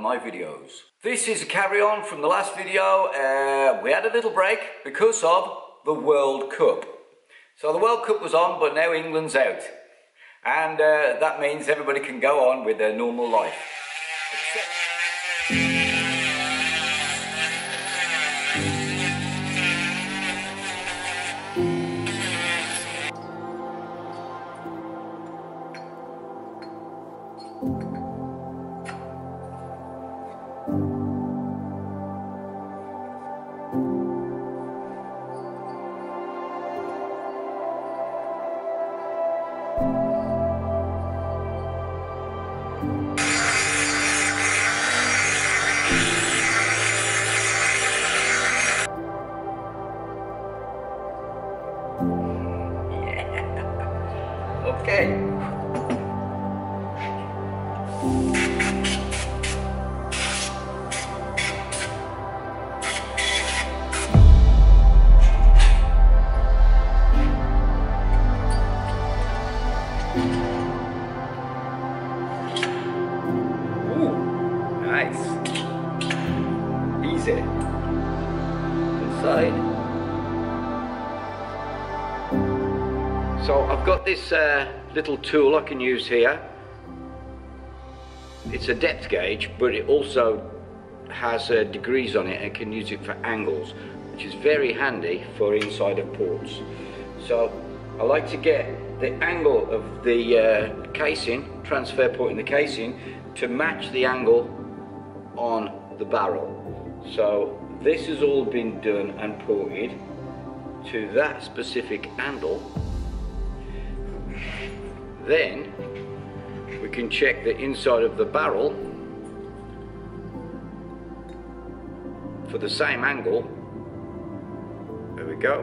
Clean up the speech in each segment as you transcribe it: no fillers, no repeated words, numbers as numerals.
my videos. This is a carry-on from the last video. We had a little break because of the World Cup. So the World Cup was on, but now England's out. And that means everybody can go on with their normal life. Okay. Ooh, nice. Easy. Inside. So I've got this little tool I can use here. It's a depth gauge, but it also has degrees on it and can use it for angles, which is very handy for inside of ports. So I like to get the angle of the casing, transfer point in the casing, to match the angle on the barrel. So this has all been done and ported to that specific angle. Then we can check the inside of the barrel for the same angle. There we go,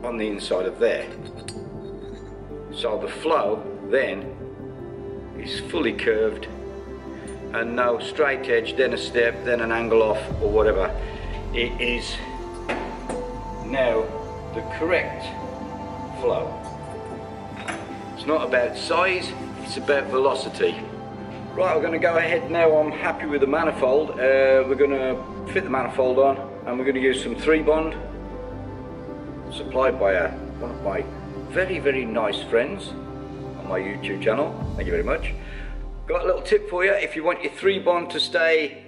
on the inside of there. So the flow then is fully curved and no straight edge, then a step, then an angle off or whatever. It is now the correct flow. It's not about size, it's about velocity. Right, we're going to go ahead now. I'm happy with the manifold. We're going to fit the manifold on and we're going to use some 3-bond supplied by one of my very nice friends on my YouTube channel. Thank you very much. Got a little tip for you. If you want your 3-bond to stay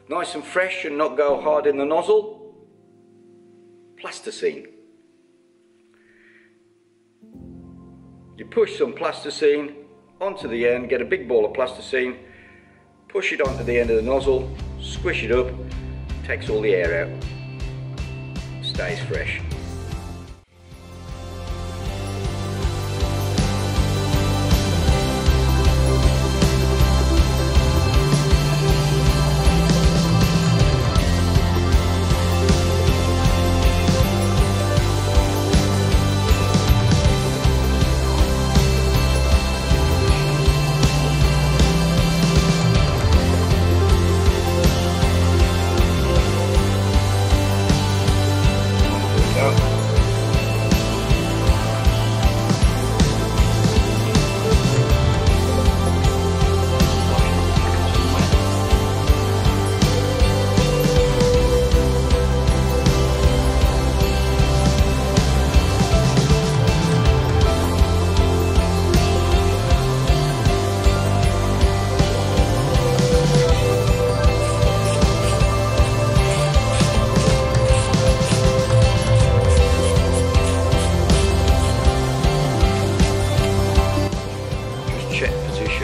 nice and fresh and not go hard in the nozzle, plasticine. You push some plasticine onto the end, get a big ball of plasticine, push it onto the end of the nozzle, squish it up, takes all the air out, stays fresh.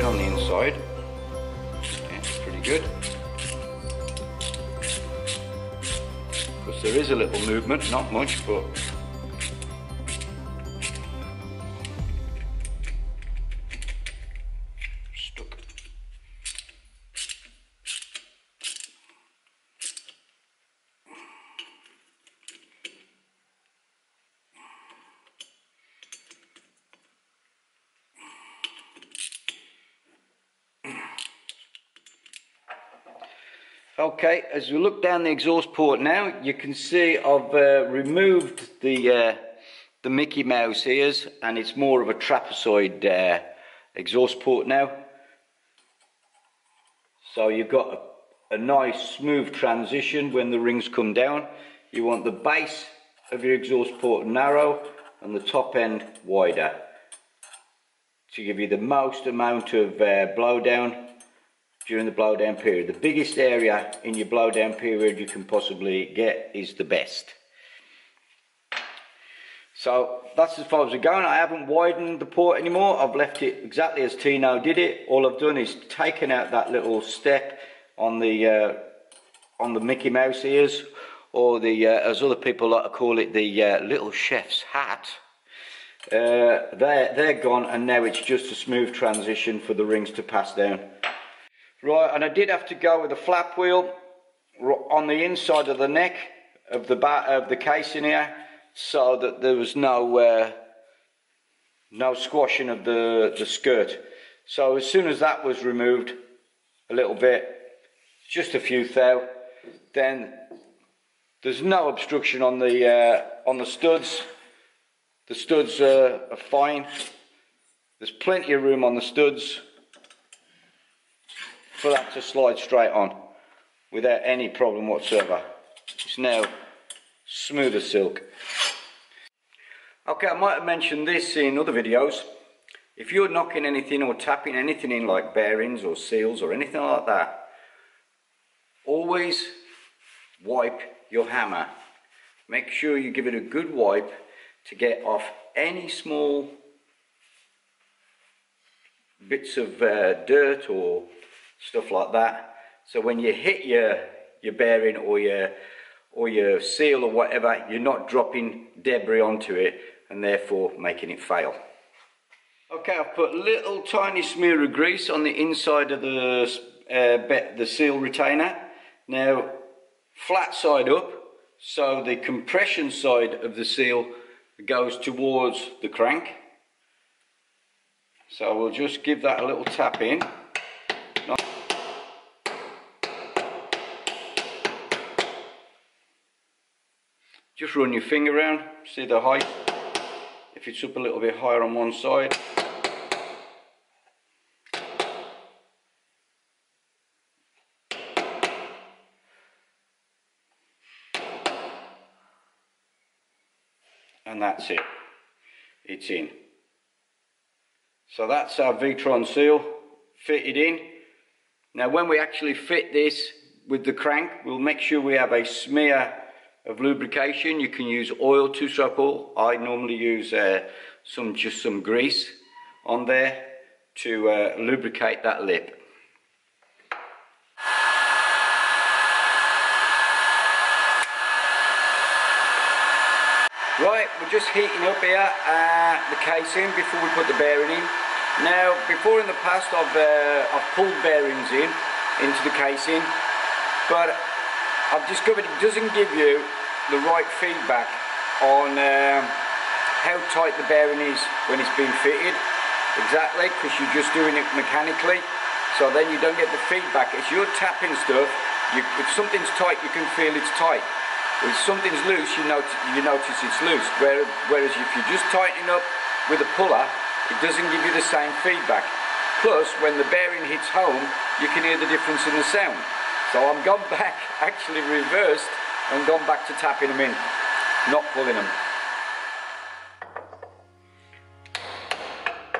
On the inside, yeah, it's pretty good. Of course, there is a little movement, not much, but stuck. Okay, as we look down the exhaust port now, you can see I've removed the Mickey Mouse ears, and it's more of a trapezoid exhaust port now. So you've got a nice smooth transition when the rings come down. You want the base of your exhaust port narrow and the top end wider to give you the most amount of blowdown during the blowdown period. The biggest area in your blowdown period you can possibly get is the best. So that's as far as we're going. I haven't widened the port anymore. I've left it exactly as Tino did it. All I've done is taken out that little step on the Mickey Mouse ears, or the as other people like to call it, the little chef's hat. They're gone, and now it's just a smooth transition for the rings to pass down. Right, and I did have to go with a flap wheel on the inside of the neck of the casing here, so that there was no squashing of the skirt. So as soon as that was removed a little bit, just a few thou, then there's no obstruction on the studs. The studs are fine. There's plenty of room on the studs for that to slide straight on without any problem whatsoever. It's now smooth as silk. Okay, I might have mentioned this in other videos. If you're knocking anything or tapping anything in, like bearings or seals or anything like that, always wipe your hammer. Make sure you give it a good wipe to get off any small bits of dirt or stuff like that. So when you hit your bearing or your seal or whatever, you're not dropping debris onto it and therefore making it fail. Okay, I've put a little tiny smear of grease on the inside of the seal retainer. Now, flat side up, so the compression side of the seal goes towards the crank. So we'll just give that a little tap in. Just run your finger around, see the height. If it's up a little bit higher on one side. And that's it. It's in. So that's our V-Tron seal fitted in. Now when we actually fit this with the crank, we'll make sure we have a smear of lubrication. You can use oil, 2-stroke oil. I normally use just some grease on there to lubricate that lip. Right, we're just heating up here the casing before we put the bearing in. Now, before in the past I've pulled bearings into the casing, but I've discovered it doesn't give you the right feedback on how tight the bearing is when it's being fitted. Exactly, because you're just doing it mechanically, so then you don't get the feedback. As you're tapping stuff, if something's tight, you can feel it's tight. If something's loose, you notice it's loose. Whereas if you're just tightening up with a puller, it doesn't give you the same feedback. Plus, when the bearing hits home, you can hear the difference in the sound. So I've gone back, actually reversed, and gone back to tapping them in, not pulling them.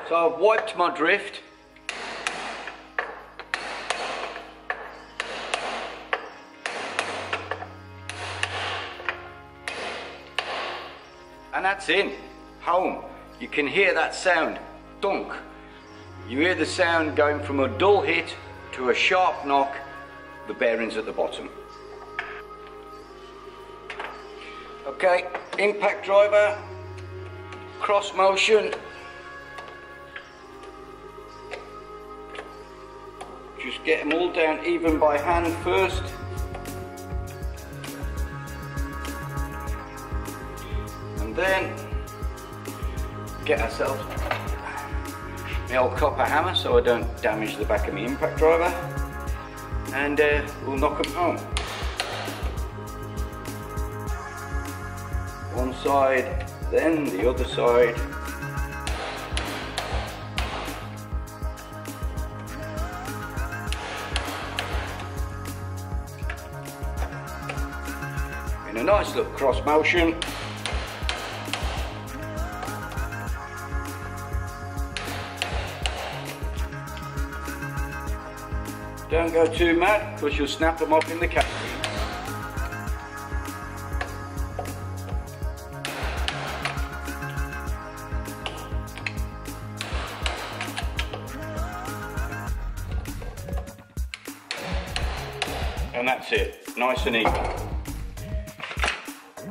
So I've wiped my drift. And that's in, home. You can hear that sound, dunk. You hear the sound going from a dull hit to a sharp knock, the bearings at the bottom. Okay, impact driver, cross motion. Just get them all down even by hand first. And then get ourselves my old copper hammer so I don't damage the back of my impact driver, and we'll knock them home. One side, then the other side. a nice little cross motion. Don't go too mad, because you'll snap them off in the casting. And that's it, nice and even.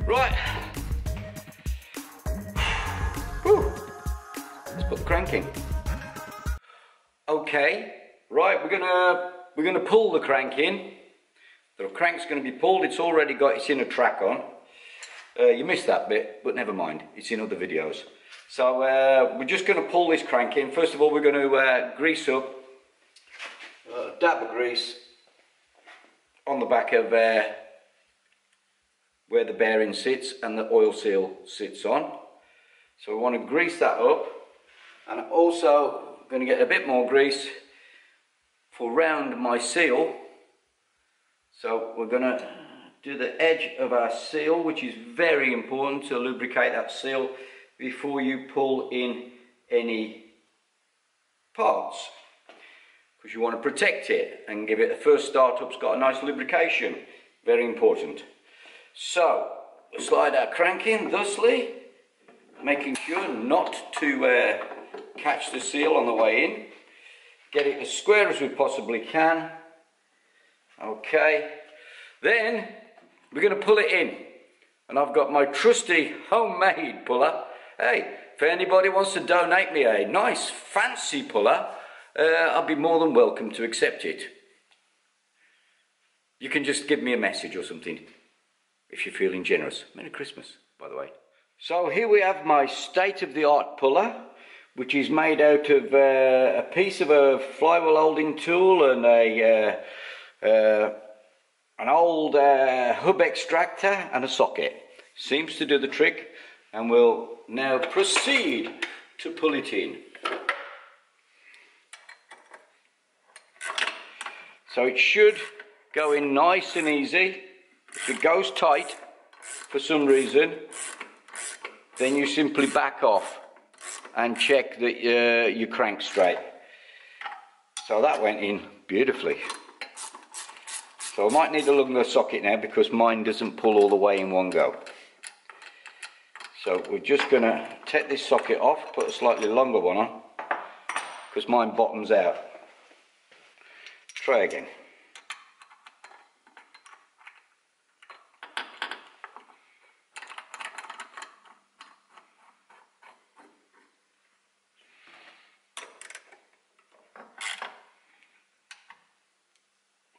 Right. Whew. Let's put the crank in. Okay, right, we're gonna pull the crank in. The crank's gonna be pulled, it's already got its inner track on. You missed that bit, but never mind, it's in other videos. So we're just gonna pull this crank in. First of all, we're gonna grease up, a dab of grease on the back of where the bearing sits and the oil seal sits on. So we want to grease that up, and I'm also going to get a bit more grease for round my seal. So we're going to do the edge of our seal, which is very important to lubricate that seal before you pull in any parts, because you want to protect it and give it the first start up's got a nice lubrication. Very important. So slide our crank in thusly, making sure not to catch the seal on the way in. Get it as square as we possibly can. Okay, then we're going to pull it in, and I've got my trusty homemade puller. Hey, if anybody wants to donate me a nice fancy puller, I'll be more than welcome to accept it. You can just give me a message or something if you're feeling generous. Merry Christmas, by the way. So here we have my state-of-the-art puller, which is made out of a piece of a flywheel holding tool and an old hub extractor and a socket. Seems to do the trick, and we'll now proceed to pull it in. So it should go in nice and easy. If it goes tight for some reason, then you simply back off and check that your crank's straight. So that went in beautifully. So I might need to look at the socket now, because mine doesn't pull all the way in one go. So we're just going to take this socket off, put a slightly longer one on, because mine bottoms out. Try again.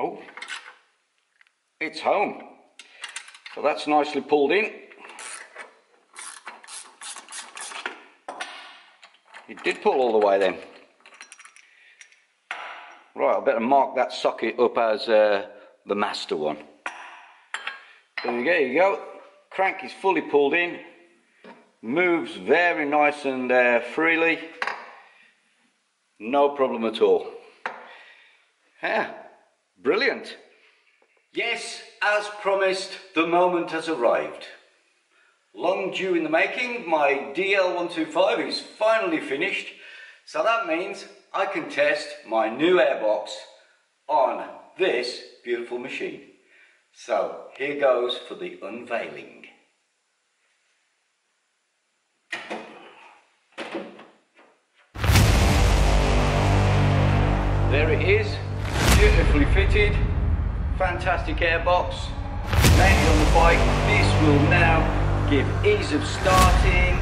Oh, it's home. So that's nicely pulled in. It did pull all the way then. Right, I better mark that socket up as the master one. There you go. Crank is fully pulled in. Moves very nice and freely. No problem at all. Yeah, brilliant. Yes, as promised, the moment has arrived. Long due in the making, my DL125 is finally finished. So that means I can test my new airbox on this beautiful machine. So here goes for the unveiling. There it is, beautifully fitted, fantastic airbox, mainly on the bike. This will now give ease of starting.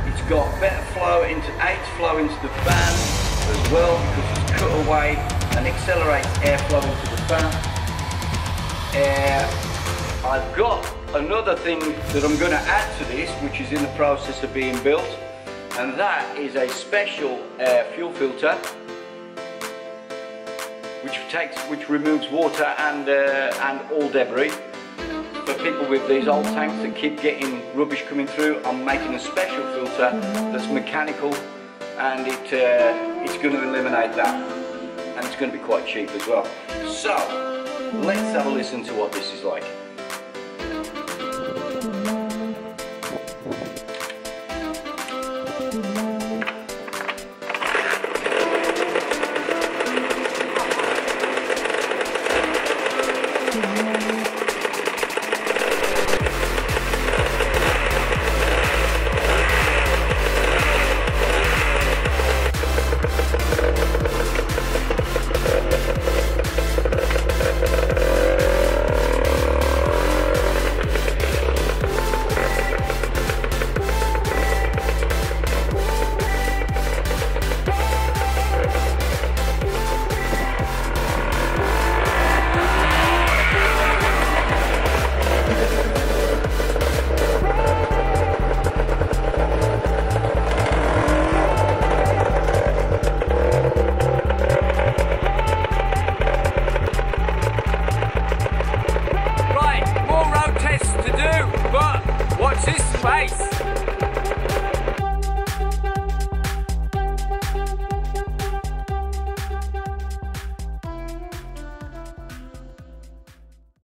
It's got better flow into the fan as well, because it's cut away and accelerates airflow into the fan. I've got another thing that I'm going to add to this, which is in the process of being built, and that is a special fuel filter which removes water and all debris. For people with these old tanks that keep getting rubbish coming through, I'm making a special filter that's mechanical, and it's going to eliminate that, and it's going to be quite cheap as well. So let's have a listen to what this is like.